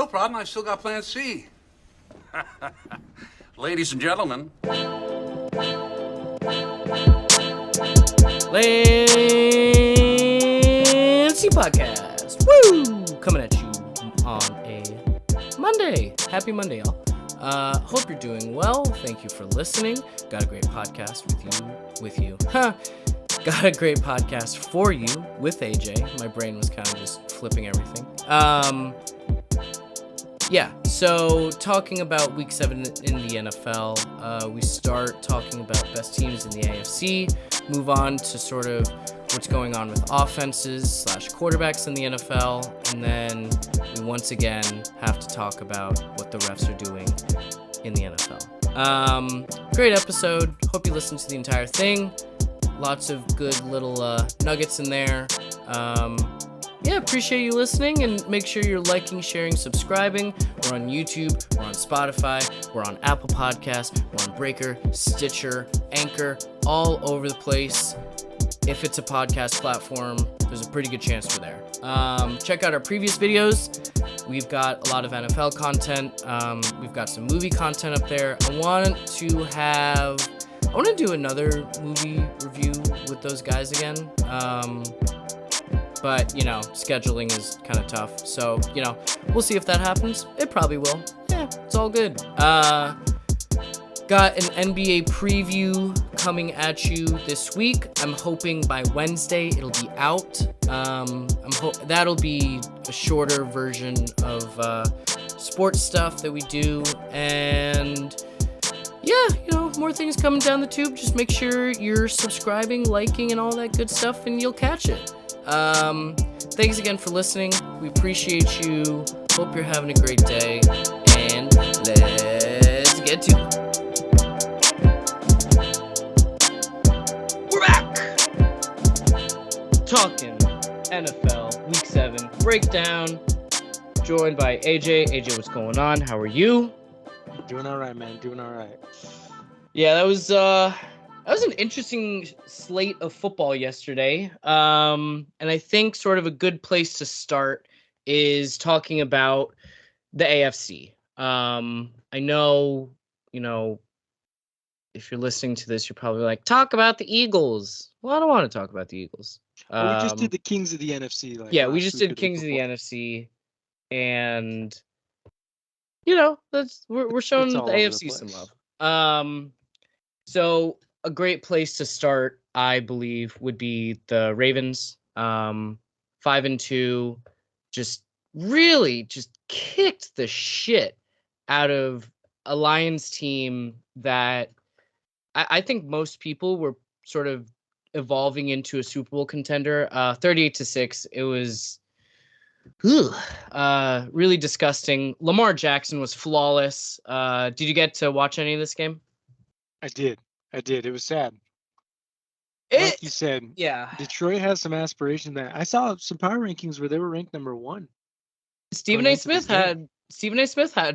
problem. I still got plan C. Ladies and gentlemen. Lancy Podcast. Woo! Coming at you on a Monday. Happy Monday, y'all. Hope you're doing well. Thank you for listening. Got a great podcast with you. Got a great podcast for you with AJ. My brain was kind of just flipping everything. Yeah, so talking about Week 7 in the NFL, we start talking about best teams in the AFC, move on to sort of what's going on with offenses / quarterbacks in the NFL, and then we once again have to talk about what the refs are doing in the NFL. Great episode. Hope you listened to the entire thing. Lots of good little nuggets in there. Yeah, appreciate you listening, and make sure you're liking, sharing, subscribing. We're on YouTube, we're on Spotify, we're on Apple Podcasts, we're on Breaker, Stitcher, Anchor, all over the place. If it's a podcast platform, there's a pretty good chance we're there. Check out our previous videos. We've got a lot of NFL content. We've got some movie content up there. I want to do another movie review with those guys again. But, scheduling is kind of tough. So, we'll see if that happens. It probably will. Yeah, it's all good. Got an NBA preview coming at you this week. I'm hoping by Wednesday it'll be out. That'll be a shorter version of sports stuff that we do. And yeah, more things coming down the tube. Just make sure you're subscribing, liking, and all that good stuff, and you'll catch it. Thanks again for listening. We appreciate you. Hope you're having a great day. And let's get to it. We're back! Talking NFL Week 7 breakdown. Joined by AJ. AJ, what's going on? How are you? Doing all right, man. Doing all right. Yeah, that was an interesting slate of football yesterday. And I think sort of a good place to start is talking about the AFC. I know, if you're listening to this, you're probably like, talk about the Eagles. Well, I don't want to talk about the Eagles. We just did the Kings of the NFC. We just did Kings of the NFC. And, we're showing the AFC some love. So a great place to start, I believe, would be the Ravens. 5-2, just kicked the shit out of a Lions team that I think most people were sort of evolving into a Super Bowl contender. 38-6. It was really disgusting. Lamar Jackson was flawless. Did you get to watch any of this game? I did. It was sad. Like you said, yeah. Detroit has some aspiration there. I saw some power rankings where they were ranked number 1. Stephen A. Smith had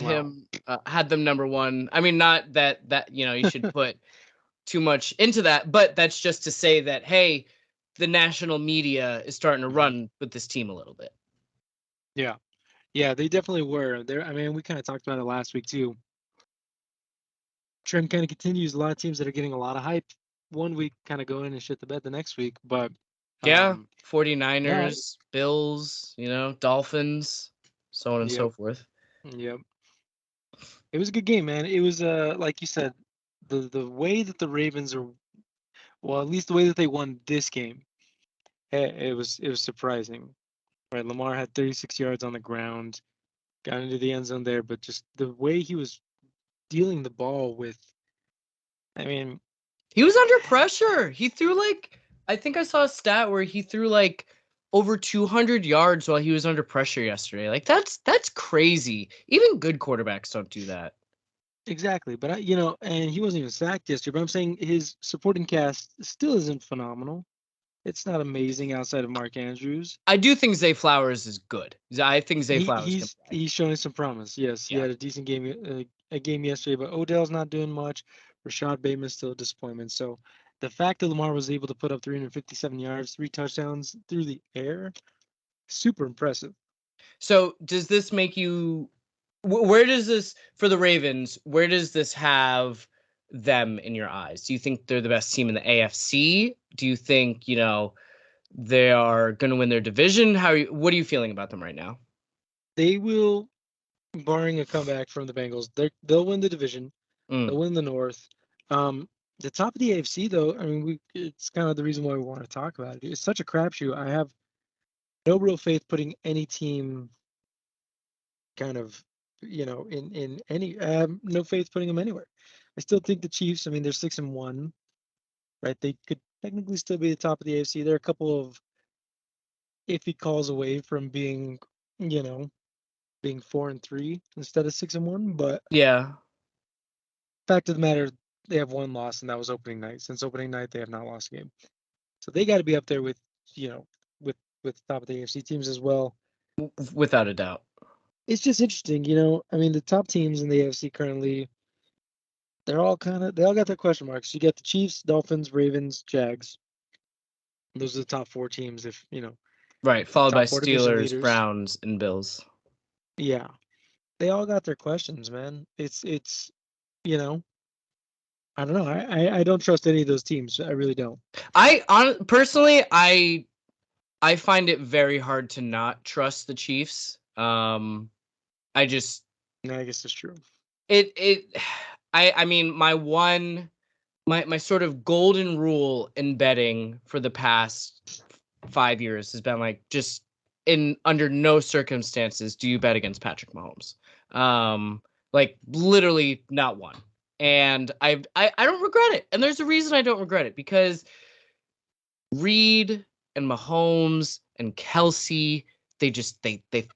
him had them number 1. I mean, not that you should put too much into that, but that's just to say that, hey, the national media is starting to run with this team a little bit. Yeah, they definitely were. I mean, we kind of talked about it last week too. Trend kind of continues. A lot of teams that are getting a lot of hype one week kind of go in and shit the bed the next week. But 49ers, Bills, Dolphins, so on and so forth. Yep. It was a good game, man. It was like you said, the way that the Ravens are, well, at least the way that they won this game, it was surprising. Right, Lamar had 36 yards on the ground, got into the end zone there, but just the way he was dealing the ball with, I mean, he was under pressure. He threw I think I saw a stat where he threw over 200 yards while he was under pressure yesterday. That's crazy. Even good quarterbacks don't do that. Exactly, but and he wasn't even sacked yesterday. But I'm saying his supporting cast still isn't phenomenal. It's not amazing outside of Mark Andrews. I do think Zay Flowers is good. I think Zay Flowers. He's showing some promise. Yes, he had a decent game. A game yesterday, but Odell's not doing much. Rashad Bateman's still a disappointment. So the fact that Lamar was able to put up 357 yards, 3 touchdowns through the air, super impressive. So does this make you Where does this for the Ravens? Where does this have them in your eyes? Do you think they're the best team in the AFC? Do you think they are going to win their division? What are you feeling about them right now? They will, barring a comeback from the Bengals, they'll win the division. Mm. They'll win the North. The top of the AFC, though, I mean, it's kind of the reason why we want to talk about it. It's such a crapshoot. I have no real faith putting any team kind of, in any. I have no faith putting them anywhere. I still think the Chiefs. I mean, they're 6-1, right? They could technically still be the top of the AFC. They're a couple of iffy calls away from being, you know, being 4-3 instead of 6-1. But Yeah. fact of the matter, they have one loss, and that was opening night. Since opening night, they have not lost a game. So they got to be up there with, you know, with top of the AFC teams as well. Without a doubt. It's just interesting, I mean, the top teams in the AFC currently, they all got their question marks. You got the Chiefs, Dolphins, Ravens, Jags. Those are the top four teams. If Right, followed by top four division Steelers, leaders. Browns, and Bills. Yeah, they all got their questions, man. It's you know, I don't know. I don't trust any of those teams. I really don't. Personally, I find it very hard to not trust the Chiefs. I just No, I guess that's true. it I mean my sort of golden rule in betting for the past 5 years has been like just in under no circumstances do you bet against Patrick Mahomes. Like literally not one. And I don't regret it. And there's a reason I don't regret it because Reed and Mahomes and Kelsey, they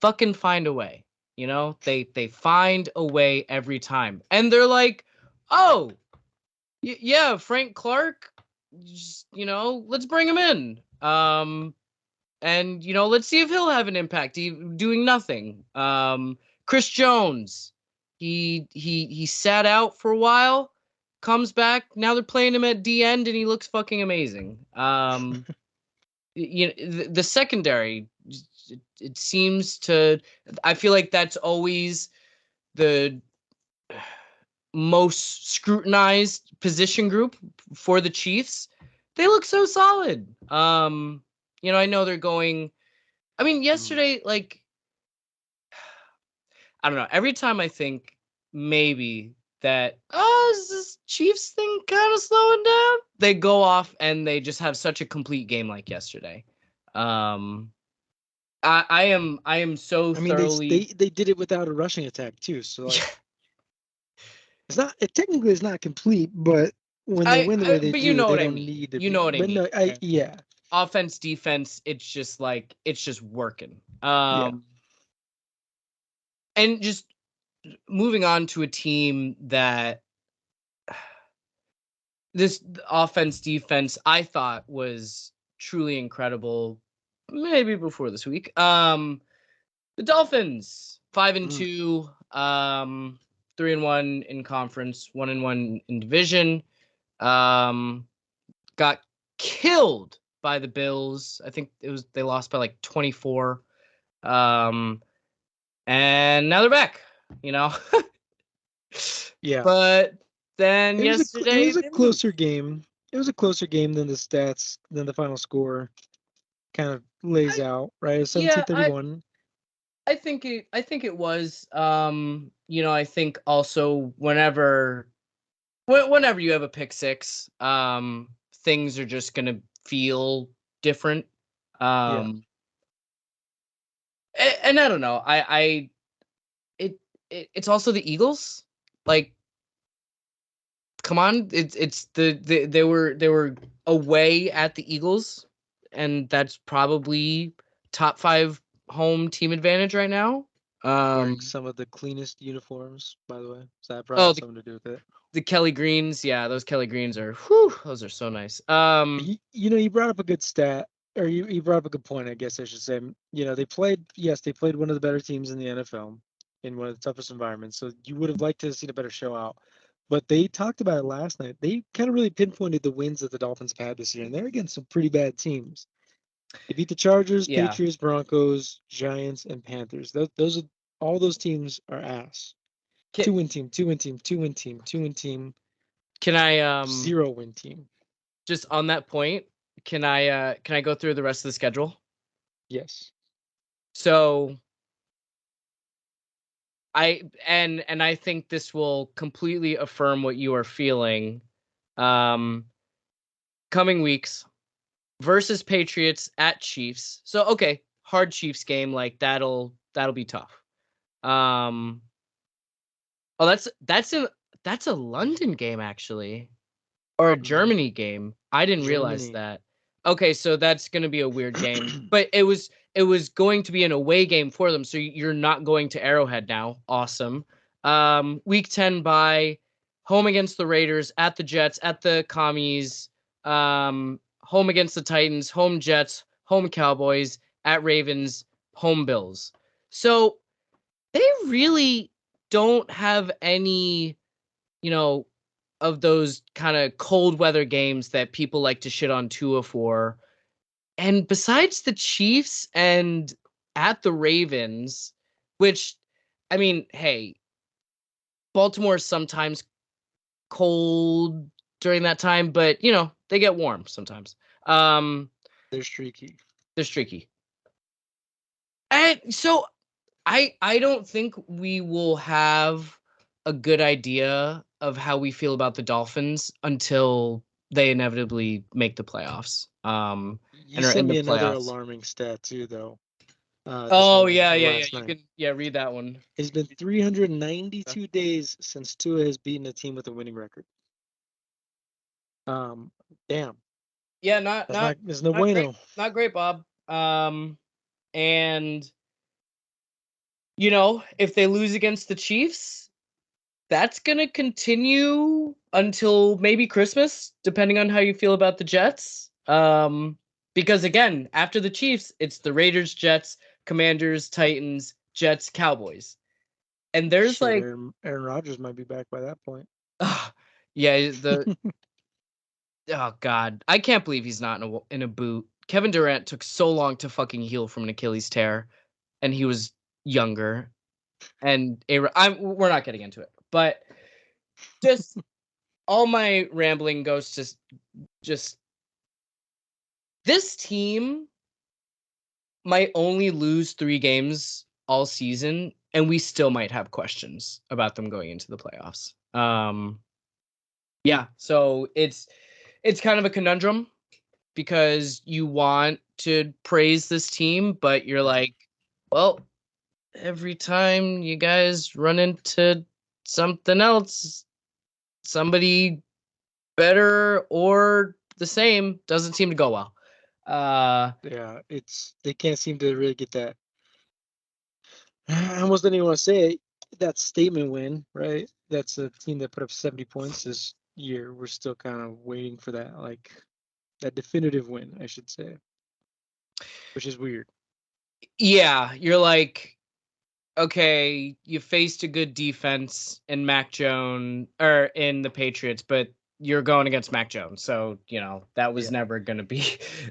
fucking find a way. They find a way every time. And they're like, "Oh, yeah, Frank Clark, just, let's bring him in. And let's see if he'll have an impact doing nothing. Chris Jones, he sat out for a while, comes back. Now they're playing him at D end, and he looks fucking amazing. The secondary, it seems to. I feel like that's always the most scrutinized position group for the Chiefs. They look so solid. I know they're going. I mean, yesterday, like, I don't know. Every time I think maybe that, is this Chiefs thing kind of slowing down? They go off and they just have such a complete game like yesterday. I am so I mean, thoroughly. they did it without a rushing attack too. So like, technically it's not complete, but when they win the way they But you do, know they what I don't mean. need to You be. know what I But mean. no, yeah, Offense, defense, it's just working. yeah. And just moving on to a team that this offense, defense, I thought was truly incredible. Maybe before this week. The Dolphins, 5-2, 3-1 in conference, 1-1 in division. Got killed by the Bills. I think they lost by like 24. And now they're back, you know. Yeah. But then yesterday it was a they lose. closer game. It was a closer game than the final score kind of lays out, right? It's Yeah, 17-31. I think it was. I think also whenever you have a pick six, things are just gonna feel different. Yeah. And I don't know. It's also the Eagles. Like, come on, it's they were away at the Eagles, and that's probably top 5 home team advantage right now. Wearing some of the cleanest uniforms, by the way. So that probably Oh, has something to do with it. the Kelly Greens, yeah, those Kelly Greens those are so nice. You brought up a good stat, or you brought up a good point, I guess I should say. They played one of the better teams in the NFL in one of the toughest environments. So you would have liked to have seen a better show out. But they talked about it last night. They kind of really pinpointed the wins that the Dolphins have had this year, and they're against some pretty bad teams. They beat the Chargers, Yeah. Patriots, Broncos, Giants, and Panthers. Those are All those teams are ass. Can, 2-win team, 2-win team, 2-win team, 2-win team, can I 0-win team. just on that point, can I go through the rest of the schedule? Yes. So I think this will completely affirm what you are feeling. Coming weeks versus Patriots at Chiefs. So okay, hard Chiefs game, like that'll be tough. Um oh that's a London game actually. Or a Germany game. I didn't realize Germany. that. Okay, so that's going to be a weird game. But it was going to be an away game for them, so you're not going to Arrowhead now. Awesome. Week 10 bye, home against the Raiders, at the Jets, at the Commies, home against the Titans, home Jets, home Cowboys, at Ravens, home Bills. So they really don't have any, you know, of those kind of cold weather games that people like to shit on Tua for. And besides the Chiefs and at the Ravens, which, I mean, hey, Baltimore is sometimes cold during that time, but they get warm sometimes. They're streaky. They're streaky. And so I don't think we will have a good idea of how we feel about the Dolphins until they inevitably make the playoffs. You And are in sent the me another playoffs. alarming stat too, though. This Oh morning yeah, or yeah, yeah. last You night. can read that one. It's been 392 days since Tua has beaten a team with a winning record. Um, Damn, Yeah, that's not. There's no not great, bueno. not great, Bob. And if they lose against the Chiefs, that's gonna continue until maybe Christmas, depending on how you feel about the Jets. Because again, after the Chiefs, it's the Raiders, Jets, Commanders, Titans, Jets, Cowboys. And there's Shit, like, Aaron Rodgers might be back by that point. yeah, oh God, I can't believe he's not in a boot. Kevin Durant took so long to fucking heal from an Achilles tear, and he was younger. And we're not getting into it, but just all my rambling goes to just this team might only lose 3 games all season, and we still might have questions about them going into the playoffs. Yeah, so it's kind of a conundrum because you want to praise this team, but you're like, well, every time you guys run into something else, somebody better or the same, doesn't seem to go well. Yeah, they can't seem to really get that. I almost didn't even want to say it. That statement win, right? That's a team that put up 70 points this year. We're still kind of waiting for that, like that definitive win, I should say, which is weird. Yeah, you're like, okay, you faced a good defense in Mac Jones or in the Patriots, but you're going against Mac Jones, so that was Yeah. never gonna be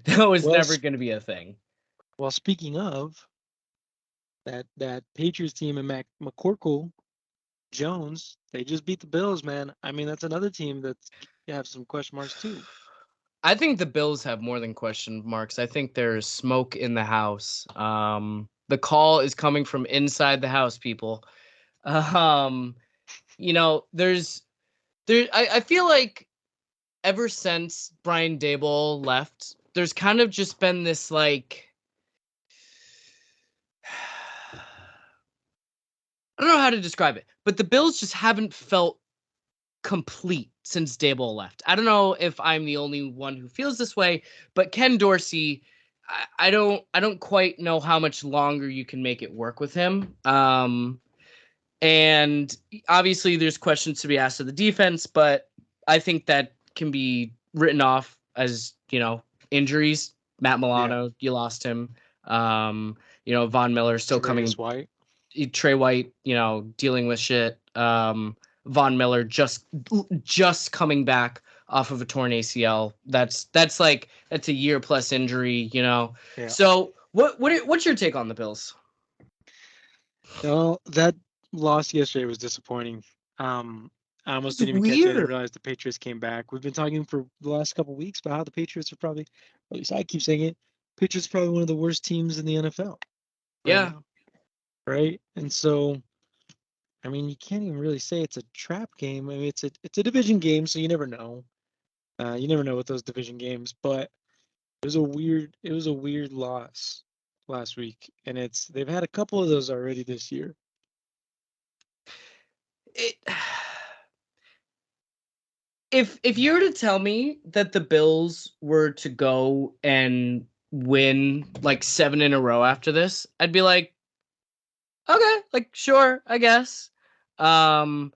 that was Well, never gonna be a thing. well, speaking of that Patriots team and McCorkle Jones, they just beat the Bills, man. I mean, that's another team that's have some question marks too. I think the Bills have more than question marks. I think there's smoke in the house. The call is coming from inside the house, people. Um, I feel like ever since Brian Daboll left, there's kind of just been this like I don't know how to describe it, but the Bills just haven't felt complete since Daboll left. I don't know if I'm the only one who feels this way, but Ken Dorsey, I don't quite know how much longer you can make it work with him. And obviously there's questions to be asked of the defense, but I think that can be written off as, injuries. Matt Milano, you lost him. Von Miller still coming. Tre'Davious White. Trey White, dealing with shit. Von Miller just coming back off of a torn ACL. That's a year plus injury, Yeah. So what's your take on the Bills? No, that loss yesterday was disappointing. I almost It's didn't even catch it. I didn't weird. realize the Patriots came back. We've been talking for the last couple of weeks about how the Patriots are probably, or at least I keep saying it, Patriots are probably one of the worst teams in the NFL right Yeah. now, right? And so, I mean, you can't even really say it's a trap game. I mean, it's a division game, so you never know. You never know with those division games, but it was a weird loss last week, and they've had a couple of those already this year. It, if you were to tell me that the Bills were to go and win like 7 in a row after this, I'd be like, okay, like sure, I guess. Um,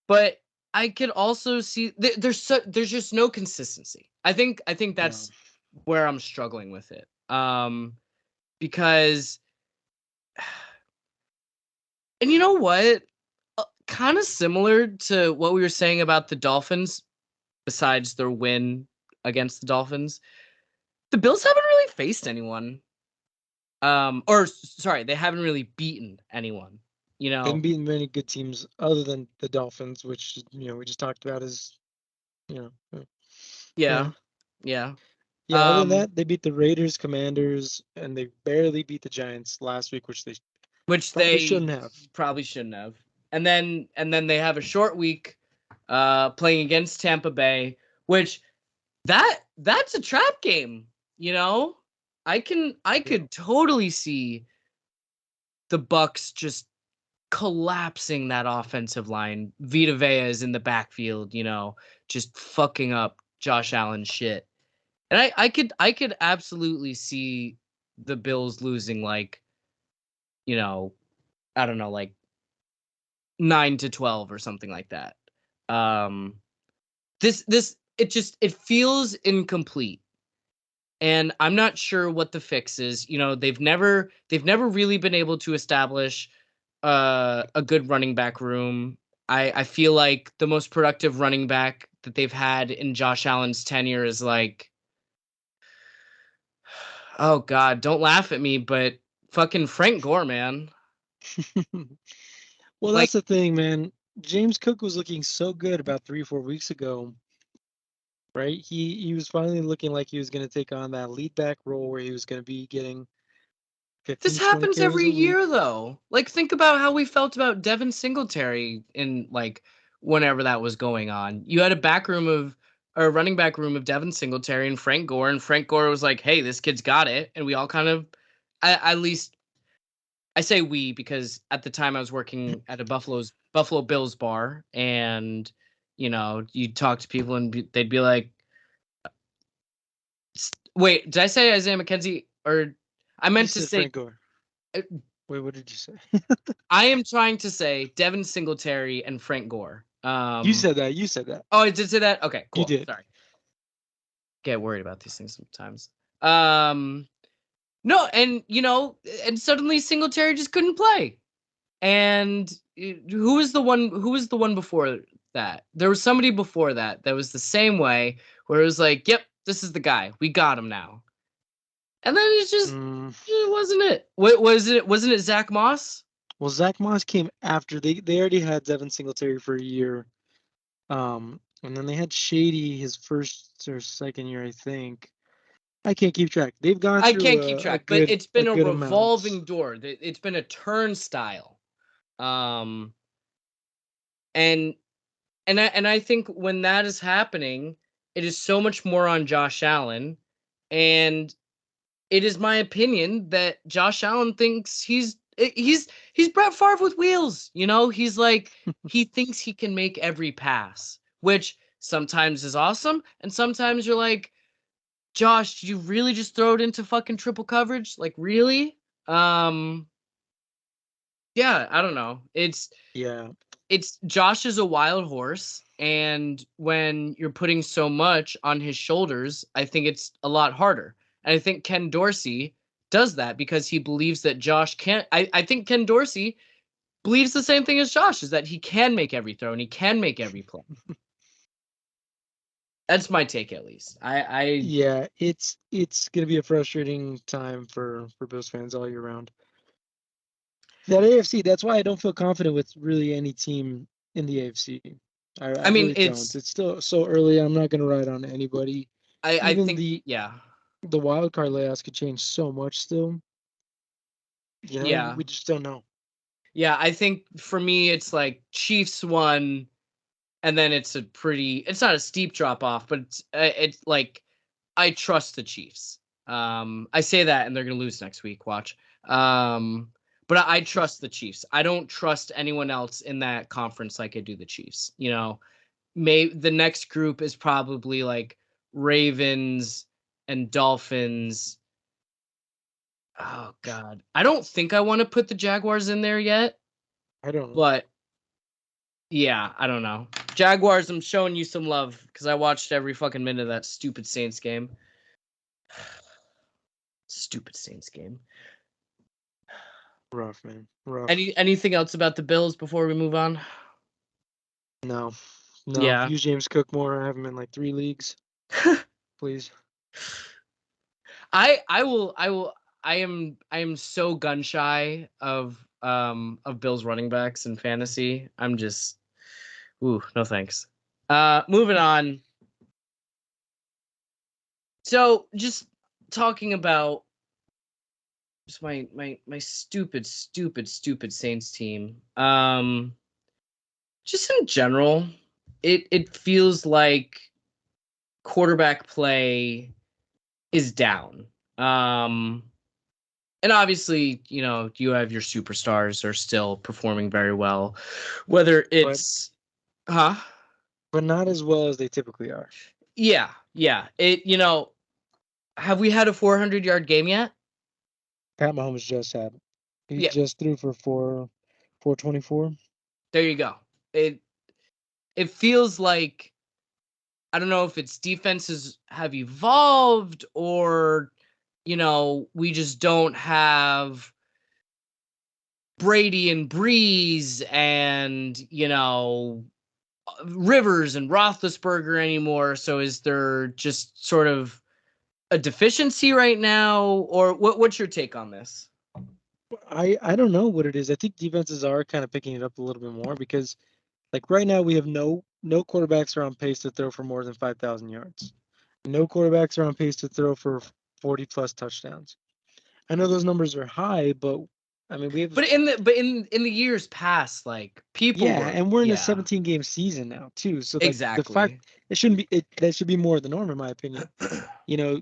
but I could also see there's just no consistency. I think No. that's where I'm struggling with it. Because and you know what? Kind of similar to what we were saying about the Dolphins, besides their win against the Dolphins, the Bills haven't really faced anyone. Sorry, they haven't really beaten anyone. You They haven't know? beaten many good teams other than the Dolphins, which we just talked about as you know, yeah, Yeah, yeah. yeah. Other than Um, that, they beat the Raiders, Commanders, and they barely beat the Giants last week, which they which probably they shouldn't have. probably shouldn't have. And then they have a short week, playing against Tampa Bay, which that's a trap game. You know, I Yeah. could totally see the Bucks just collapsing that offensive line. Vita Vea is in the backfield, just fucking up Josh Allen's shit. And I could absolutely see the Bills losing like, you know, I don't know, like 9-12 or something like that. Um this it feels incomplete. And I'm not sure what the fix is. They've never really been able to establish a good running back room. I feel like the most productive running back that they've had in Josh Allen's tenure is like, oh God, don't laugh at me, but fucking Frank Gore, man. Well, Like that's the thing, man. James Cook was looking so good about 3 or 4 weeks ago, right? He was finally looking like he was going to take on that lead back role where he was going to be getting this 15 to 20 happens carries every a week. year though. Like think about how we felt about Devin Singletary in like whenever that was going on. You had a back room of or a running back room of Devin Singletary and Frank Gore was like, "Hey, this kid's got it." And we all kind of at least I say we because at the time I was working at a Buffalo Bills bar, and you talk to people and they'd be like, "Wait, did I say Isaiah McKenzie or I You meant to said say Frank Gore. uh, Wait, what did you say? I am trying to say Devin Singletary and Frank Gore." You said that. You said that. Oh, I did say that? Okay, You cool. did. Sorry. Get worried about these things sometimes. Um, no, and suddenly Singletary just couldn't play. And who was the one before that? There was somebody before that was the same way, where it was like, "Yep, this is the guy. We got him now." And then Mm, it wasn't it. What was it? Wasn't it Zach Moss? well, Zach Moss came after they already had Devin Singletary for a year. And then they had Shady his first or second year, I think. I can't keep track. They've gone I through can't keep a track, but good it's a been a good amount. revolving door. It's been a turnstile. Um, and and I think when that is happening, it is so much more on Josh Allen, and it is my opinion that Josh Allen thinks he's Brett Favre with wheels. He's like he thinks he can make every pass, which sometimes is awesome, and sometimes you're like, Josh, did you really just throw it into fucking triple coverage? Like really? Um, yeah, I don't know. Yeah. It's Josh is a wild horse, and when you're putting so much on his shoulders, I think it's a lot harder. And I think Ken Dorsey does that because he believes that Josh can't. I think Ken Dorsey believes the same thing as Josh, is that he can make every throw and he can make every play. That's my take, at least. I Yeah, it's gonna be a frustrating time for Bills fans all year round. That AFC, that's why I don't feel confident with really any team in the AFC. I I mean, really don't. It's still so early. I'm not going to ride on anybody. I Even think, yeah. the wild card layouts could change so much still. Yeah. We just don't know. Yeah, I think for me it's like Chiefs won, and then it's not a steep drop off, but it's like I trust the Chiefs. I say that and they're going to lose next week, watch. But I trust the Chiefs. I don't trust anyone else in that conference like I do the Chiefs. The next group is probably like Ravens and Dolphins. Oh God, I don't think I want to put the Jaguars in there yet, I don't know. but yeah, I don't know. Jaguars, I'm showing you some love because I watched every fucking minute of that stupid Saints game. Stupid Saints game. Rough, man. Rough. Anything else about the Bills before we move on? No. No. Yeah. Use James Cook more. I have him in like 3 leagues. Please. I am so gun shy of Bills running backs in fantasy. I'm just no thanks. Moving on. So just talking about just my stupid Saints team. Just in general, it feels like quarterback play is down. And obviously, you have your superstars are still performing very well. Whether But it's huh? not as well as they typically are. Yeah, yeah. Have we had a 400-yard game yet? Pat Mahomes just had. He Yeah, just threw for 424. there you go. It feels like I don't know if it's defenses have evolved or we just don't have Brady and Breeze and Rivers and Roethlisberger anymore. So is there just sort of a deficiency right now, or what's your take on this? I don't know what it is. I think defenses are kind of picking it up a little bit more because like right now we have no quarterbacks are on pace to throw for more than 5,000 yards. No quarterbacks are on pace to throw for 40 plus touchdowns. I know those numbers are high, but I mean we have But in the years past, like people yeah, were and we're in a yeah 17 game season now too. So like the fact exactly. it shouldn't be that should be more the norm in my opinion. You know,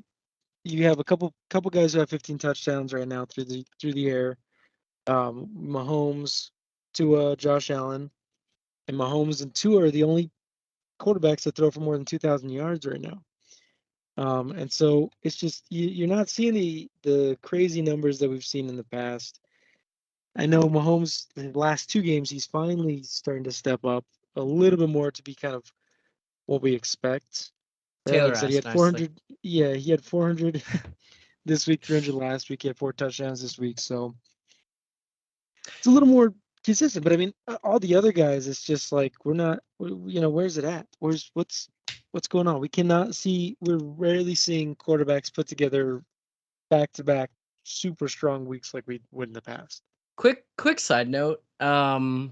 you have a couple guys who have 15 touchdowns right now through the air. Mahomes, Tua, Josh Allen, and Mahomes and Tua are the only quarterbacks that throw for more than 2,000 yards right now. And so it's just you're not seeing the crazy numbers that we've seen in the past. I know Mahomes in the last 2 games he's finally starting to step up a little bit more to be kind of what we expect. Right, like Taylor I said, he asked had nicely. 400. Yeah, he had 400 this week, 300 last week. He had 4 touchdowns this week, so it's a little more consistent. But I mean, all the other guys, it's just like we're not. Where's it at? What's going on? We cannot see. We're rarely seeing quarterbacks put together back to back super strong weeks like we would in the past. Quick side note. Do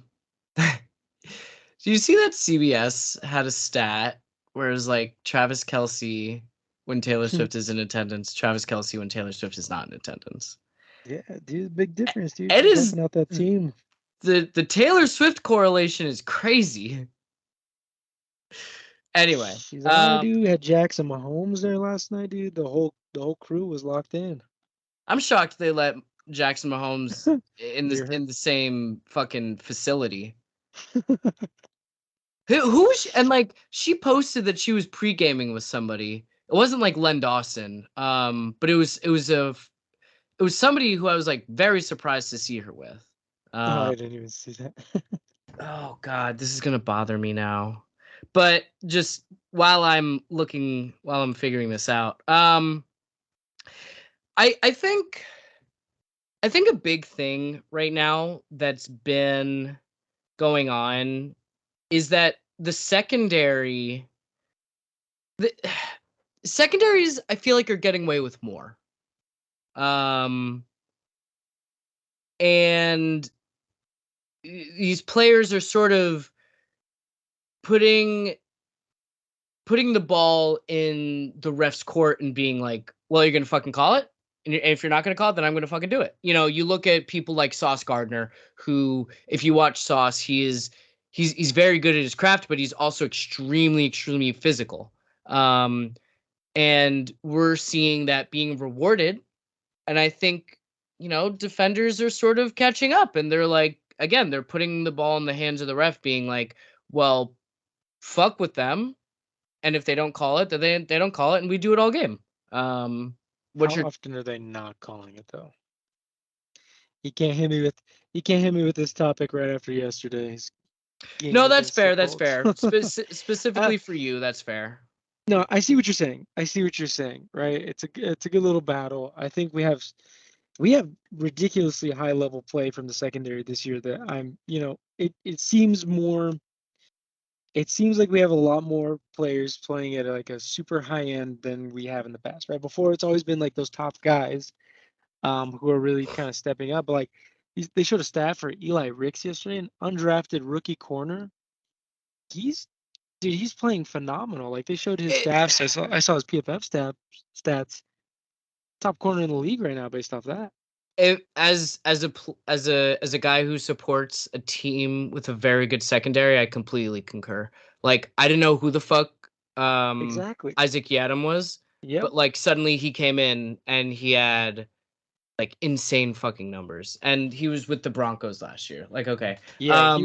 you see that CBS had a stat where it's like Travis Kelce when Taylor Swift is in attendance, Travis Kelce when Taylor Swift is not in attendance? Yeah, dude, big difference, dude. It She's is helping out that team. the Taylor Swift correlation is crazy. Anyway, She's on there, dude. Had Jackson Mahomes there last night, dude. The whole crew was locked in. I'm shocked they let Jackson Mahomes in this You're hurt. in the same fucking facility. Who was she? And like she posted that she was pre-gaming with somebody. It wasn't like Len Dawson. But it was somebody who I was like very surprised to see her with. Oh, Uh I didn't even see that. oh God, this is gonna bother me now. But just while I'm figuring this out, I think a big thing right now that's been going on is that the secondaries I feel like are getting away with more. And these players are sort of putting the ball in the ref's court and being like, well, you're gonna fucking call it, and if you're not gonna call it, then I'm gonna fucking do it. You look at people like Sauce Gardner, who, if you watch Sauce, he's very good at his craft, but he's also extremely physical. And we're seeing that being rewarded, and I think defenders are sort of catching up, and they're like, again, they're putting the ball in the hands of the ref, being like, well, fuck with them. And if they don't call it, then they don't call it, and we do it all game. How often are they not calling it though? You can't hit me with this topic right after yesterday's game. No, that's fair. That's fair. Specifically for you, that's fair. No, I see what you're saying. Right? It's a good little battle. I think we have ridiculously high level play from the secondary this year that it seems like we have a lot more players playing at like a super high end than we have in the past, right? Before, it's always been like those top guys who are really kind of stepping up. But like they showed a stat for Eli Ricks yesterday, an undrafted rookie corner. He's playing phenomenal. Like they showed his stats. I saw his PFF stats. Top corner in the league right now based off that. As a guy who supports a team with a very good secondary, I completely concur. Like, I didn't know who the fuck exactly Isaac Yiadom was. Yeah. But like suddenly he came in and he had like insane fucking numbers, and he was with the Broncos last year. Like, okay. Yeah,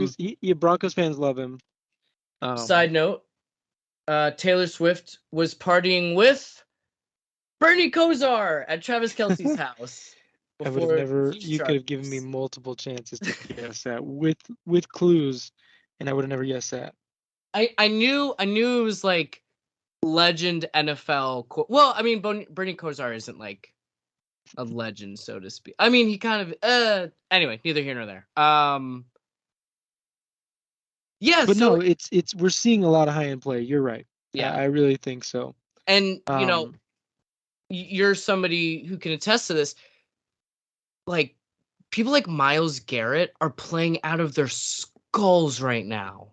Broncos fans love him. Side note, Taylor Swift was partying with Bernie Kosar at Travis Kelce's house. I would have never. You could have given me multiple chances to guess that with clues, and I would have never guessed that. I knew it was like legend NFL. Well, I mean, Bernie Kosar isn't like a legend, so to speak. I mean, he kind of. Anyway, neither here nor there. Yeah, but so, no, it's we're seeing a lot of high end play. You're right. Yeah, I really think so. And you're somebody who can attest to this. Like, people like Myles Garrett are playing out of their skulls right now.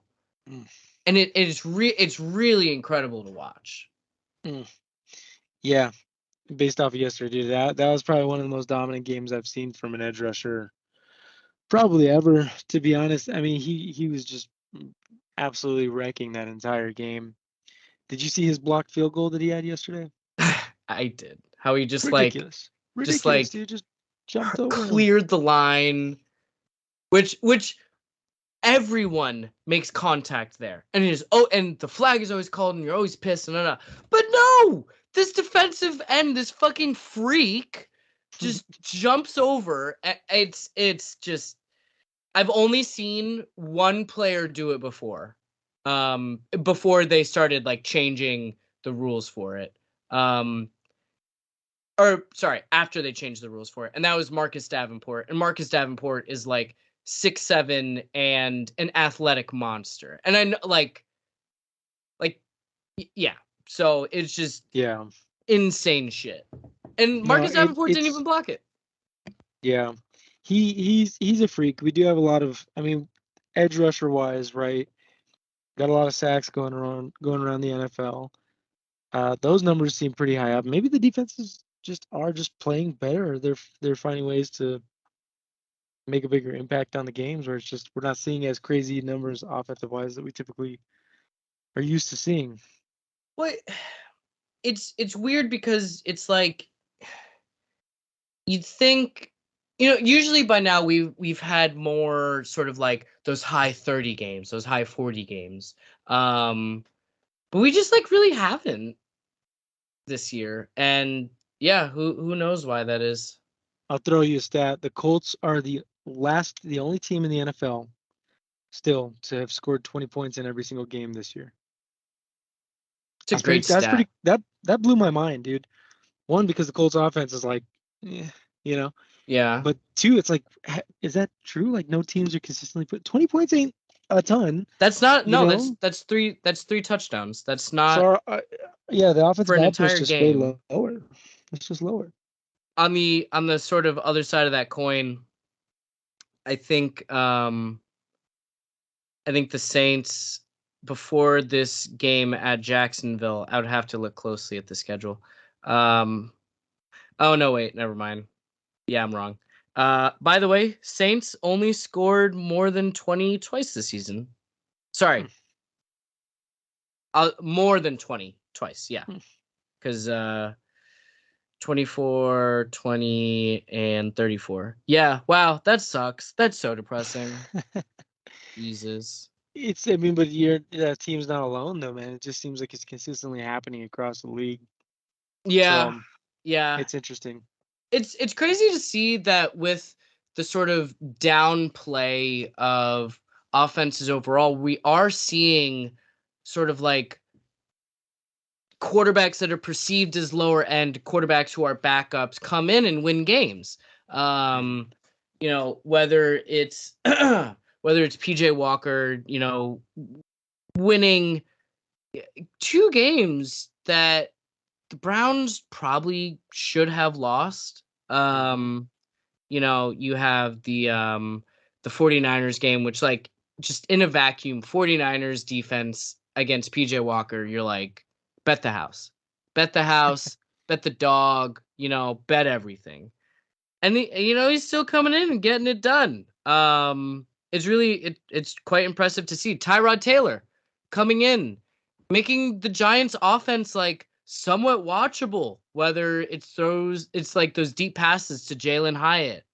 And it's really incredible to watch. Yeah, based off of yesterday, that was probably one of the most dominant games I've seen from an edge rusher probably ever, to be honest. I mean, he was just absolutely wrecking that entire game. Did you see his blocked field goal that he had yesterday? I did. How he just ridiculous, dude, just jumped over, cleared the line, which everyone makes contact there, and and the flag is always called, and you're always pissed, and but no, this defensive end, this fucking freak, just jumps over. It's just, I've only seen one player do it before they started like changing the rules for it. After they changed the rules for it. And that was Marcus Davenport. And Marcus Davenport is like 6'7" and an athletic monster. And I know, yeah. So it's just insane shit. And Marcus Davenport didn't even block it. Yeah. He's a freak. We do have a lot of, I mean, edge rusher wise, right? Got a lot of sacks going around the NFL. Those numbers seem pretty high up. Maybe the defenses are playing better. They're finding ways to make a bigger impact on the games, where it's just we're not seeing as crazy numbers offensive wise that we typically are used to seeing. Well, it's weird because it's like you'd think, usually by now we've had more sort of like those high 30 games, those high 40 games. But we just like really haven't this year. And yeah, who knows why that is. I'll throw you a stat. The Colts are the only team in the NFL still to have scored 20 points in every single game this year. It's a great stat. That blew my mind, dude. One, because the Colts offense is like, Yeah. But two, it's like, is that true? Like, no teams are consistently 20 points ain't a ton. That's not that's three touchdowns. That's not. So the offensive output is just game. Way lower. It's just lower. On the sort of other side of that coin, I think I think the Saints, before this game at Jacksonville, I would have to look closely at the schedule. Oh no, wait, never mind. Yeah, I'm wrong. By the way, Saints only scored more than 20 twice this season. Sorry, more than 20 twice. Yeah, because 24, 20, and 34. Yeah, wow, that sucks. That's so depressing. Jesus. I mean, but your team's not alone though, man. It just seems like it's consistently happening across the league. Yeah, So yeah. it's interesting. It's crazy to see that with the sort of downplay of offenses overall, we are seeing sort of like quarterbacks that are perceived as lower end quarterbacks who are backups come in and win games. Um, whether it's whether it's PJ Walker, winning 2 games that the Browns probably should have lost. You have the 49ers game, which like just in a vacuum, 49ers defense against PJ Walker, you're like, bet the house. Bet the house, bet the dog, bet everything. And he's still coming in and getting it done. It's quite impressive to see Tyrod Taylor coming in, making the Giants offense like somewhat watchable, whether it's like those deep passes to Jalen Hyatt,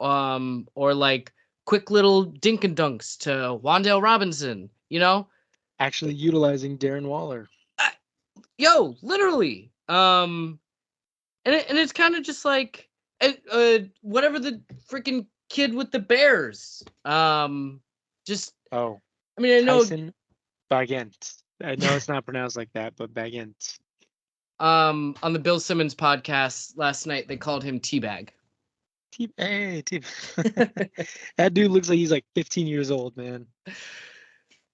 or like quick little dink and dunks to Wan'Dale Robinson, Actually utilizing Darren Waller. Literally. And it's kind of just like whatever the freaking kid with the Bears. Just I mean, I know Tyson Bagent. I know it's not pronounced like that, but Bagent. on the Bill Simmons podcast last night they called him Teabag. That dude looks like he's like 15 years old, man.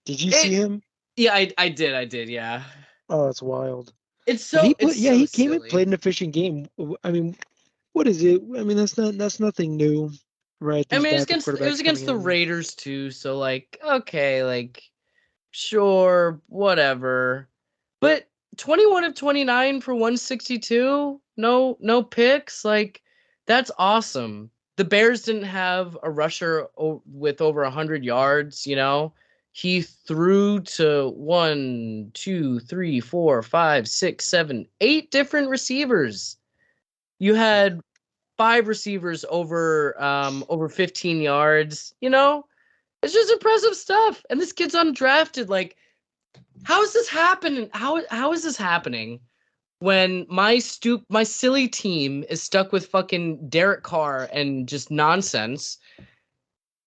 Did you see him? Yeah, I did, yeah. Oh, it's wild. It's so he came silly. and played an efficient game. I mean, what is it? I mean, that's nothing new, right? I These mean, backup it was quarterbacks against the coming in. Raiders too, so like, okay, like, sure, whatever. But 21 of 29 for 162, no picks, like, that's awesome. The Bears didn't have a rusher with over 100 yards. He threw to 1, 2, 3, 4, 5, 6, 7, 8 different receivers. You had 5 receivers over 15 yards. It's just impressive stuff. And this kid's undrafted. Like, how is this happening? How is this happening when my silly team is stuck with fucking Derek Carr and just nonsense,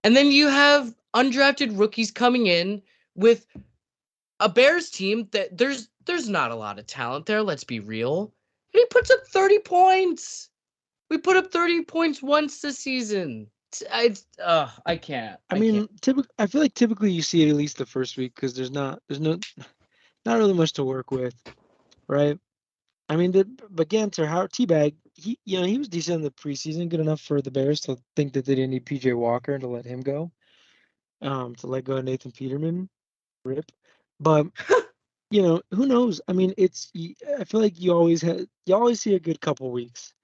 and then you have undrafted rookies coming in with a Bears team that there's not a lot of talent there. Let's be real. And he puts up 30 points. We put up 30 points once this season. I can't. I mean, I feel like typically you see it at least the first week because there's not really much to work with, right? I mean, but Gantz Howard Teabag, he was decent in the preseason, good enough for the Bears to think that they didn't need PJ Walker and to let him go, to let go of Nathan Peterman, rip. But who knows? I mean, I feel like you always see a good couple weeks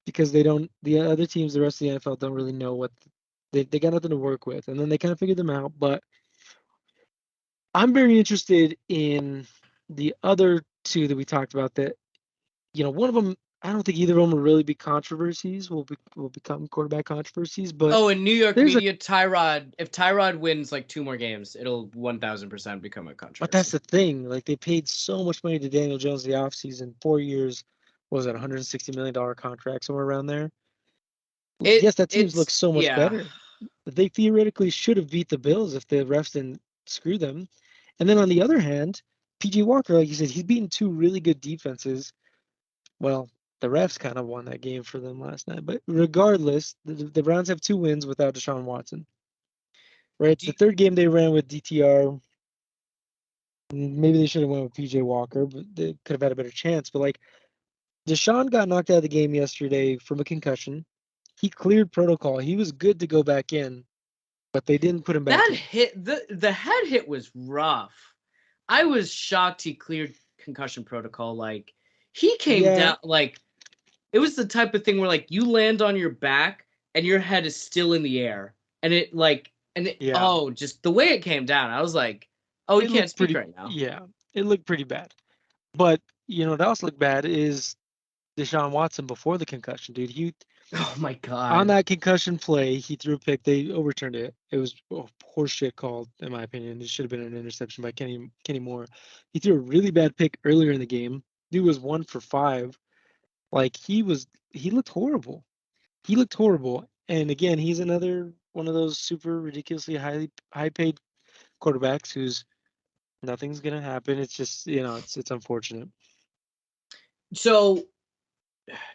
because the other teams, the rest of the NFL don't really know what they got nothing to work with, and then they kind of figure them out. But I'm very interested in the other two that we talked about that, one of them, I don't think either of them will really be controversies, will become quarterback controversies. But in New York media, if Tyrod wins like 2 more games, it'll 1,000% become a controversy. But that's the thing. Like, they paid so much money to Daniel Jones in the offseason, 4 years, what was that, $160 million contract, somewhere around there? Yes, that team looks so much better. But they theoretically should have beat the Bills if the refs didn't screw them. And then on the other hand, PJ Walker, like you said, he's beaten 2 really good defenses. Well, the refs kind of won that game for them last night. But regardless, the Browns have 2 wins without Deshaun Watson. Right? The third game they ran with DTR. Maybe they should have went with PJ Walker, but they could have had a better chance. But like, Deshaun got knocked out of the game yesterday from a concussion. He cleared protocol. He was good to go back in. but they didn't put him back That in. hit, the head hit was rough. I was shocked he cleared concussion protocol. Like, he came Yeah, down, like, it was the type of thing where, like, you land on your back and your head is still in the air. yeah. Just the way it came down, I was like, oh, he It can't looked speak pretty. right now. Yeah, it looked pretty bad. But what else looked bad is Deshaun Watson before the concussion, dude. He Oh, my On God. that concussion play, he threw a pick. They overturned it. It was a horseshit call, in my opinion. It should have been an interception by Kenny Moore. He threw a really bad pick earlier in the game. Dude was 1 for 5. Like he looked horrible. He looked horrible. And again, he's another one of those super ridiculously high paid quarterbacks who's nothing's gonna happen. It's just it's unfortunate. So,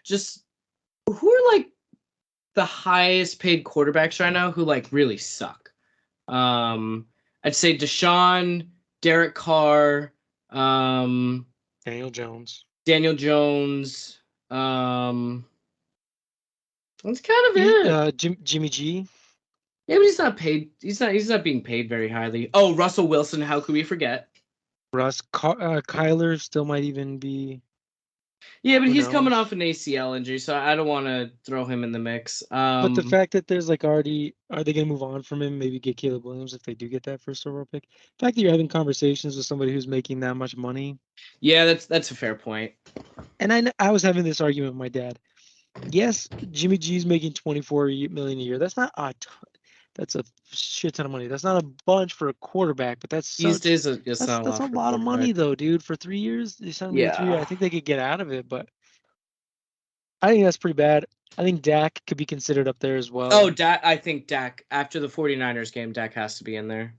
just who are, like, the highest paid quarterbacks right now who, like, really suck? Um, I'd say Deshaun, Derek Carr, um, Daniel Jones. Daniel Jones. That's kind of it. Jimmy G. Yeah, but he's not paid. He's not being paid very highly. Oh, Russell Wilson. How could we forget? Kyler still might even be. Yeah, but Who he's coming knows? off an ACL injury, so I don't want to throw him in the mix. But the fact that there's like already, are they going to move on from him? Maybe get Caleb Williams if they do get that first overall pick. The fact that you're having conversations with somebody who's making that much money. Yeah, that's a fair point. And I was having this argument with my dad. Yes, Jimmy G's making 24 million a year. That's not a ton. That's a shit ton of money. That's not a bunch for a quarterback, but These days, it's not a that's lot a for a lot of money quarterback. though, dude. For 3 years, they signed him to a 3 year. I Yeah. think they could get out of it, but I think that's pretty bad. I think Dak could be considered up there as Oh, well. Dak. I think Dak after the 49ers game, Dak has to be in there.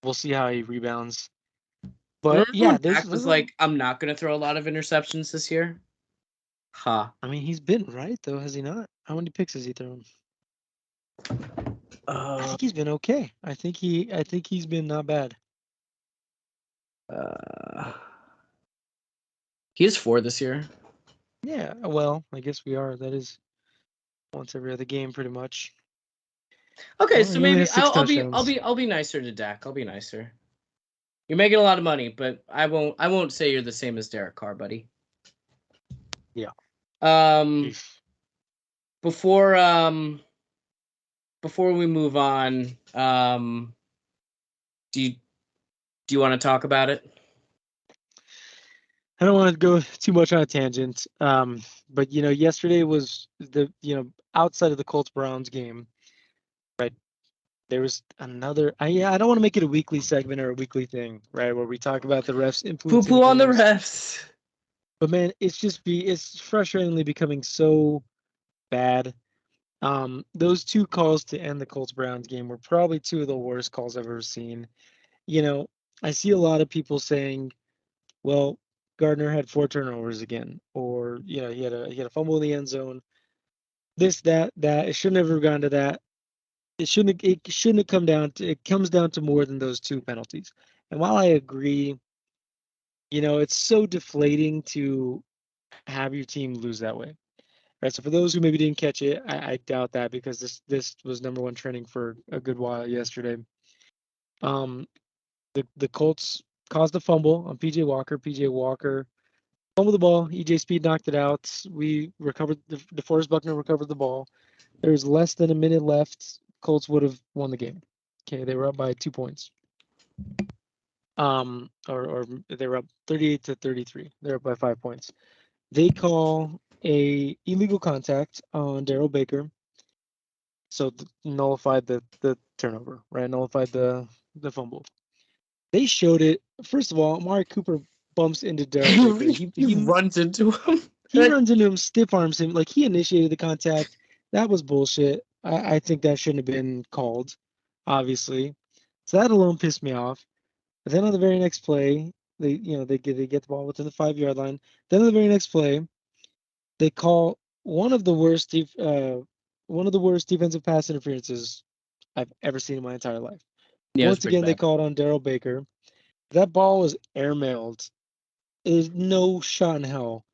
We'll see how he rebounds. But Remember yeah, when there's Dak was there's a like, "I'm not going to throw a lot of interceptions this year"? Ha. I mean, he's been right though, has he not? How many picks has he thrown? I Uh, think he's been okay. I think he's been not bad. uh, he is 4 this year. Yeah, well, I guess we are. That is once every other game, pretty much. Okay, Well, so he only maybe has six I'll touchdowns. be I'll be nicer to Dak. I'll be nicer. You're making a lot of money, but I won't say you're the same as Derek Carr, buddy. Yeah. Um, Eesh. before um before we move on, do you do you want to talk about it? I don't want to go too much on a tangent. But yesterday was outside of the Colts Browns game, right? There was another. I don't want to make it a weekly segment or a weekly thing, right? Where we talk about the refs Poo influencing poo on the games. refs. But man, it's frustratingly becoming so bad. Those two calls to end the Colts Browns game were probably two of the worst calls I've ever seen. You know, I see a lot of people saying, well, Gardner had 4 turnovers again, or he had a fumble in the end zone. This, that. It shouldn't have gone to that. It shouldn't have come down to it comes down to more than those two penalties. And while I agree, it's so deflating to have your team lose that way. Right. So for those who maybe didn't catch it, I doubt that because this was number one trending for a good while yesterday. Um, the Colts caused a fumble on PJ Walker. PJ Walker fumbled the ball. EJ Speed knocked it out. We recovered. DeForest Buckner recovered the ball. There was less than a minute left. Colts would have won the game. Okay, they were up by 2 points. Or they were up 38-33. They're up by 5 points. They call a illegal contact on Daryl Baker. So nullified the turnover, right? Nullified the fumble. They showed it. First of all, Amari Cooper bumps into Daryl Baker. He he he runs into him. he runs into him, stiff arms him, like he initiated the contact. That was bullshit. I think that shouldn't have been called, obviously. So that alone pissed me off. But then on the very next play, they get the ball within the 5 yard line. Then on the very next play, they call one of the worst defensive pass interferences I've ever seen in my entire life. Yeah, it was Once pretty again, they bad. called on Daryl Baker. That ball was airmailed. There's no shot in hell.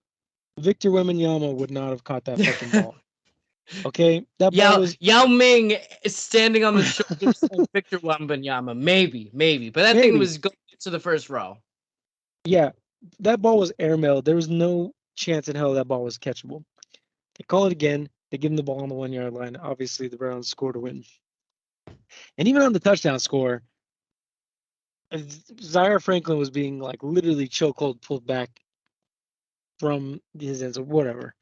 Victor Wembanyama would not have caught that fucking ball. Okay, that ball was Yao Ming is standing on the shoulders of Victor Wembanyama. Maybe. But that thing maybe. was going to the first row. Yeah, that ball was airmailed. There was no chance in hell that ball was catchable. They call it again. They give him the ball on the 1 yard line. Obviously, the Browns score to win. And even on the touchdown score, Zaire Franklin was being like literally chokehold pulled back from his ends or whatever.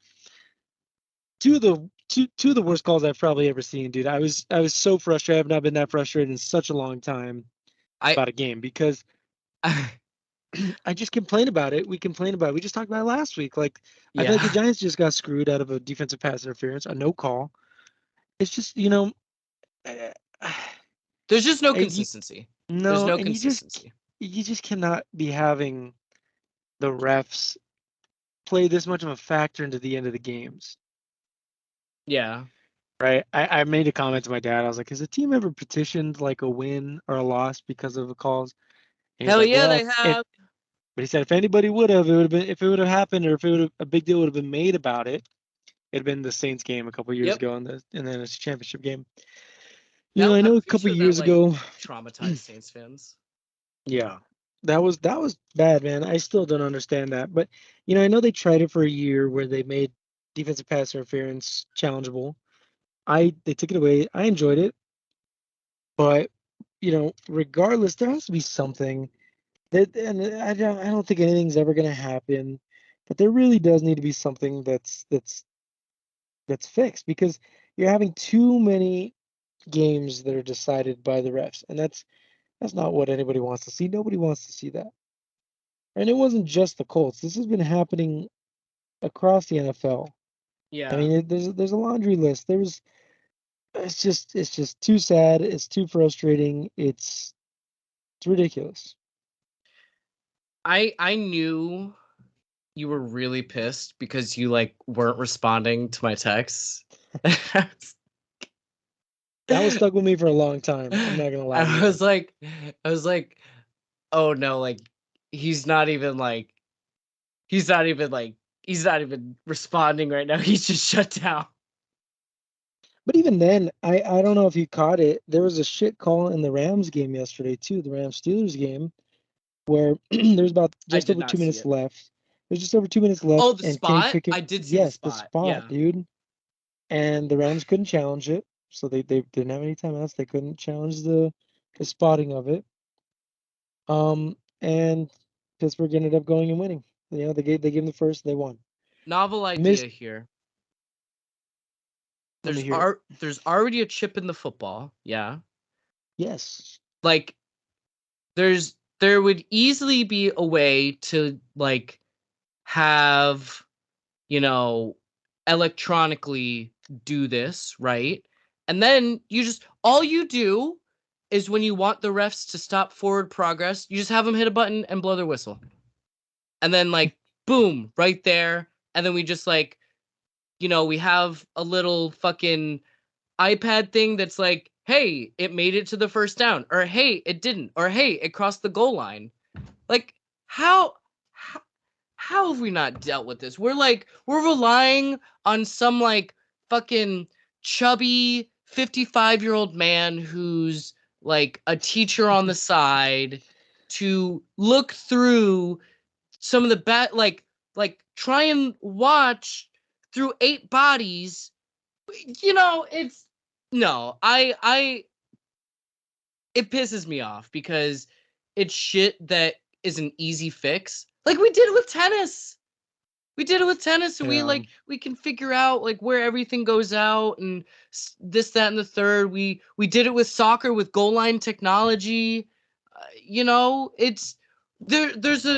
Two of the worst calls I've probably ever seen, dude. I was so frustrated. I've not been that frustrated in such a long time I, about a game because I just complain about it. We complain about it. We just talked about it last week. Like I feel like the yeah. Giants just got screwed out of a defensive pass interference, a no call. It's just uh, There's just no you, consistency. There's no, no and consistency. you just cannot be having the refs play this much of a factor into the end of the games. Yeah. Right. I made a comment to my dad. I was like, has a team ever petitioned like a win or a loss because of the calls? And he's Hell like, yeah, well, they have. but he said if anybody would have, it would have been if it would have happened or if it would have a big deal would have been made about it. It'd been the Saints game a couple years Yep. ago in the NFC Championship game. I'm I know a pretty couple sure that years like ago. traumatized Saints fans. Yeah. That was bad, man. I still don't understand that. But I know they tried it for a year where they made defensive pass interference challengeable. They took it away. I enjoyed it, but regardless, there has to be something that, and I don't think anything's ever gonna happen, but there really does need to be something that's fixed because you're having too many games that are decided by the refs, and that's not what anybody wants to see. Nobody wants to see that. And it wasn't just the Colts. This has been happening across the NFL. I Yeah. mean, there's a laundry list. It's just too sad. It's too frustrating. It's ridiculous. I knew you were really pissed because you like weren't responding to my texts. That was stuck with me for a long time. I'm not gonna lie to I you. was like I was like, oh no, like he's not even like he's not even like he's not even responding right now. He's just shut down. But even then, I don't know if you caught it. There was a shit call in the Rams game yesterday too, the Rams Steelers game, where there's about I just did over not two see minutes it. left. There's just over 2 minutes Oh, left, the and Kenny spot? Pickett, I did see the yes, the spot. spot, Yeah. dude. And the Rams couldn't challenge it, so they didn't have any timeouts. They couldn't challenge the spotting of it. And Pittsburgh ended up going and winning. They gave them the first, they won. Novel Missed. idea here. Let me hear it. There's already a chip in the football. Yeah. Yes. Like there would easily be a way to like have, you know, electronically do this, right? And then all you do is when you want the refs to stop forward progress, you just have them hit a button and blow their whistle. And then like boom, right there. And then we just like, we have a little fucking iPad thing that's like, hey, it made it to the first down, or hey, it didn't, or hey, it crossed the goal line. Like, how, how have we not dealt with this? We're relying on some like fucking chubby 55-year-old man who's like a teacher on the side to look through some of the bad, like try and watch through eight bodies. It's no, it pisses me off because it's shit that is an easy fix. Like we did it with tennis. We did it with tennis, and Yeah. we can figure out like where everything goes out and this, that, and the third. We did it with soccer with goal line technology. It's there's a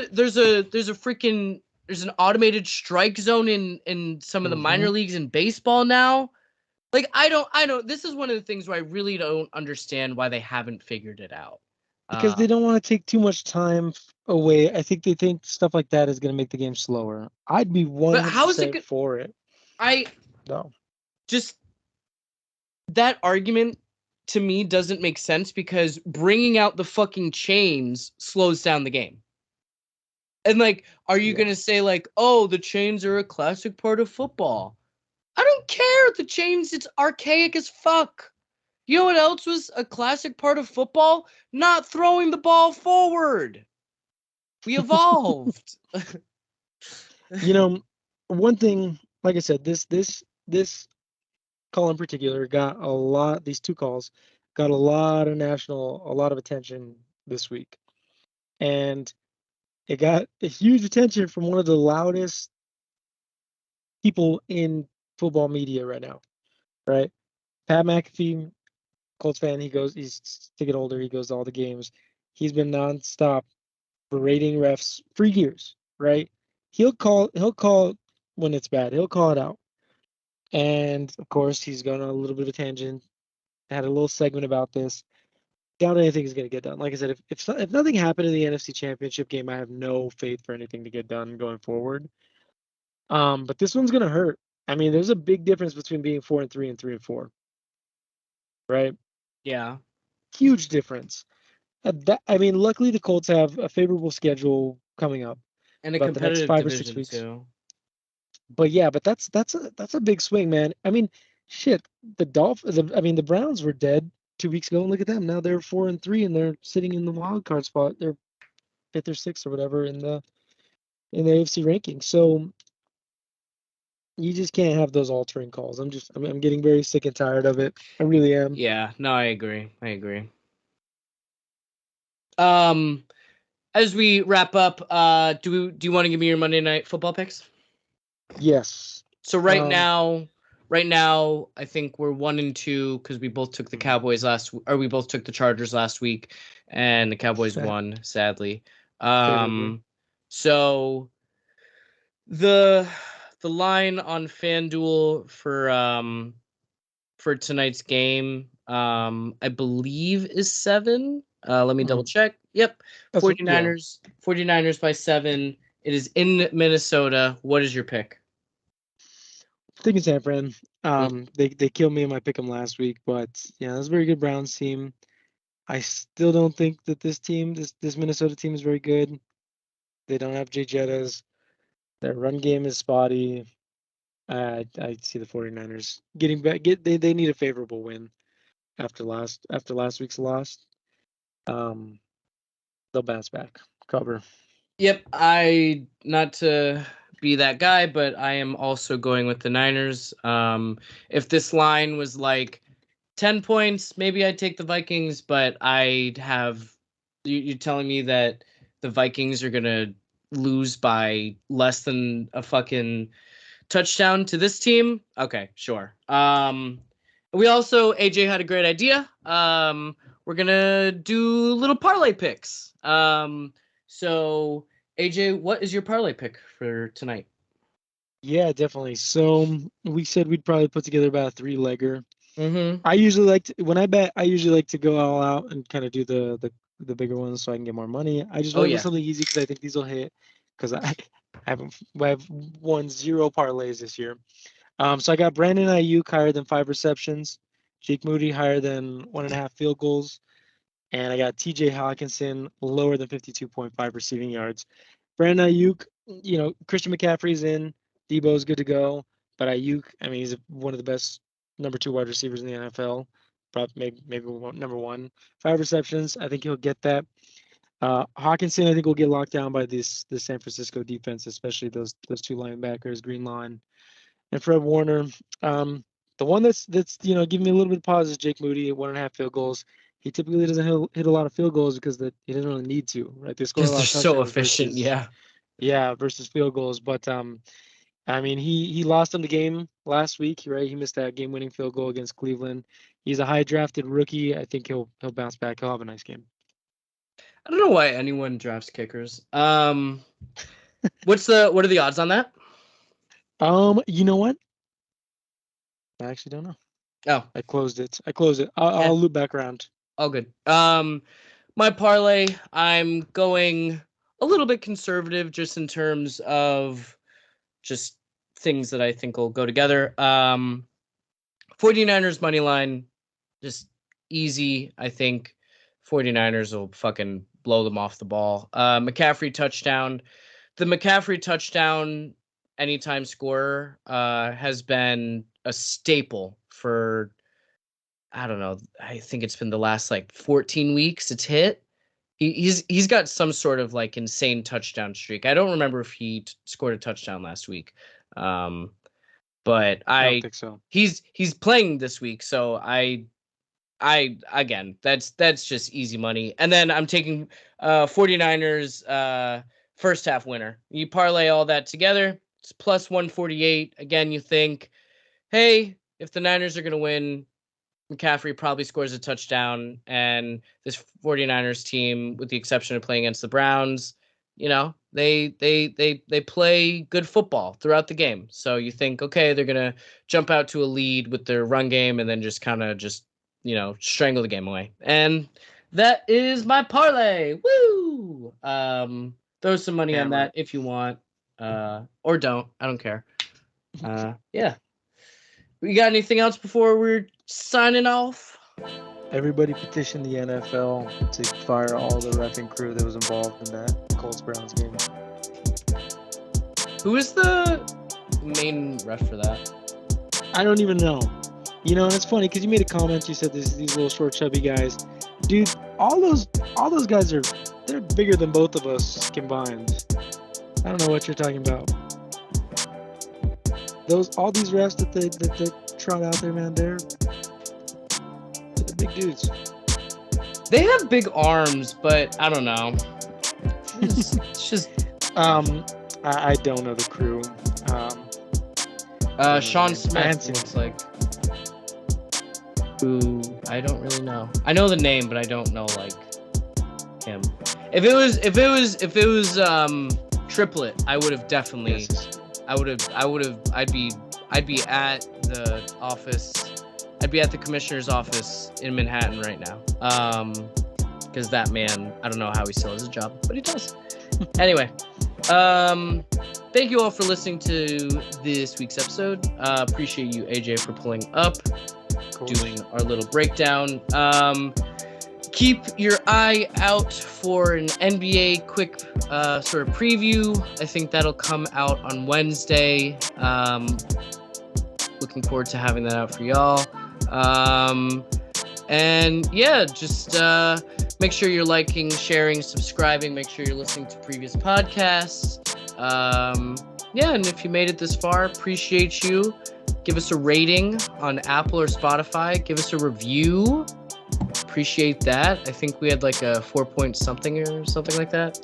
freaking there's an automated strike zone in some of the Hmm. minor leagues in baseball now. Like I don't. This is one of the things where I really don't understand why they haven't figured it out. Because Uh, they don't want to take too much time away. I think they think stuff like that is going to make the game slower. I'd be but how is it 100% good? for it, I though. just that argument to me doesn't make sense because bringing out the fucking chains slows down the game. And like, are you Yeah. gonna say like, oh, the chains are a classic part of football? I don't don't care. The chains, it's archaic as fuck. You know what else was a classic part of football? Not throwing the ball forward. We evolved. You know, one thing, like I said, this call in particular got a lot. These two calls got a lot of attention this week, and it got a huge attention from one of the loudest people in football media right now. Right, Pat McAfee, Colts fan. He's to get older. He goes to all the games. He's been nonstop berating refs for years. Right, he'll call when it's bad. He'll call it out. And of course, he's gone on a little bit of a tangent. Had a little segment about this. Doubt anything is going to get done. Like I said, if nothing happened in the NFC Championship game, I have no faith for anything to get done going forward. But this one's going to hurt. I mean, there's a big difference between being 4-3 and 3-4, right? Yeah. Huge difference. I mean, luckily the Colts have a favorable schedule coming up And a about the next competitive 5 or 6 division weeks. too. But yeah, but that's a big swing, man. I mean, shit. The Browns were dead 2 weeks ago, and look at them. Now they're 4-3, and they're sitting in the wild card spot. They're fifth or sixth or whatever in the AFC ranking. So you just can't have those altering calls. I'm getting very sick and tired of it. I really am. Yeah, no, I agree. As we wrap up, do you want to give me your Monday Night Football picks? Yes. So right now, I think we're 1-2 because we both took the Cowboys we both took the Chargers last week, and the Cowboys won, sadly. So the line on FanDuel for tonight's game, I believe is 7. Let me double check. Yep. 49ers by 7. It is in Minnesota. What is your pick? Thinking San Fran. They killed me in my pick'em last week, but yeah, that's a very good Browns team. I still don't think that this Minnesota team is very good. They don't have Jay Jettas. Their run game is spotty. I see the 49ers getting back. They need a favorable win after last week's loss. They'll bounce back. Cover. Yep, not to be that guy, but I am also going with the Niners. If this line was like 10 points, maybe I'd take the Vikings, but I'd have you telling me that the Vikings are gonna lose by less than a fucking touchdown to this team? Okay, sure. We also, AJ had a great idea. We're gonna do little parlay picks. So AJ, what is your parlay pick for tonight? Yeah, definitely. So we said we'd probably put together about a 3-legger. Mm-hmm. I usually like to, when I bet, I usually like to go all out and kind of do the bigger ones so I can get more money. I just went with something easy because I think these will hit because I've won 0 parlays this year. So I got Brandon Ayuk higher than 5 receptions, Jake Moody higher than 1.5 field goals, and I got TJ Hawkinson lower than 52.5 receiving yards. Brandon Ayuk, Christian McCaffrey's in, Debo's good to go, but Ayuk, I mean, he's one of the best number 2 wide receivers in the NFL, probably maybe number 1. 5 receptions, I think he'll get that. Hawkinson, I think will get locked down by the San Francisco defense, especially those 2 linebackers, Greenlaw and Fred Warner. The one that's giving me a little bit of pause is Jake Moody at 1.5 field goals. He typically doesn't hit a lot of field goals because he doesn't really need to, right? They score a lot of touchdowns. So efficient, versus field goals. But I mean, he lost him the game last week, right? He missed that game-winning field goal against Cleveland. He's a high-drafted rookie. I think he'll bounce back. He'll have a nice game. I don't know why anyone drafts kickers. What are the odds on that? You know what? I actually don't know. Oh, I closed it. I'll loop back around. Oh, good. My parlay, I'm going a little bit conservative just in terms of just things that I think will go together. 49ers money line, just easy. I think 49ers will fucking blow them off the ball. McCaffrey touchdown. The McCaffrey touchdown anytime scorer has been a staple for, I don't know, I think it's been the last like 14 weeks it's hit. He's got some sort of like insane touchdown streak. I don't remember if he scored a touchdown last week. But I don't think so. He's playing this week, so I again, that's just easy money. And then I'm taking 49ers first half winner. You parlay all that together, it's plus 148. Again, you think, hey, if the Niners are going to win, McCaffrey probably scores a touchdown, and this 49ers team, with the exception of playing against the Browns, you know, they play good football throughout the game. So you think, okay, they're going to jump out to a lead with their run game and then just kind of you know, strangle the game away. And that is my parlay. Woo! Throw some money on that if you want, or don't. I don't care. Yeah. We got anything else before we're signing off? Everybody petitioned the NFL to fire all the reffing crew that was involved in that Colts-Browns game. Who is the main ref for that? I don't even know. You know, and it's funny because you made a comment. You said these little short, chubby guys. Dude, all those guys they're bigger than both of us combined. I don't know what you're talking about. All these refs that they trot out there, man, they're big dudes. They have big arms, but I don't know. It's just I don't know the crew. Sean Smith looks like. Who I don't really know. I know the name, but I don't know like him. If it was triplet, I would have definitely. Yes. I'd be at the office. I'd be at the commissioner's office in Manhattan right now. Because that man, I don't know how he still has a job, but he does. Anyway, thank you all for listening to this week's episode. Appreciate you, AJ, for pulling up, doing our little breakdown. Keep your eye out for an NBA quick sort of preview. I think that'll come out on Wednesday. Looking forward to having that out for y'all. And yeah, just make sure you're liking, sharing, subscribing. Make sure you're listening to previous podcasts. Yeah, and if you made it this far, appreciate you. Give us a rating on Apple or Spotify. Give us a review. Appreciate that. I think we had like a 4 point something or something like that.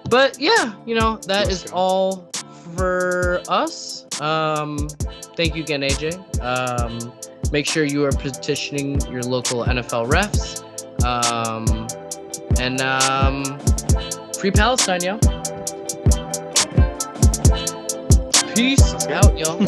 But yeah, you know, that is all for us. Thank you again, AJ. Make sure you are petitioning your local NFL refs. And free Palestine, yo. Peace out, y'all.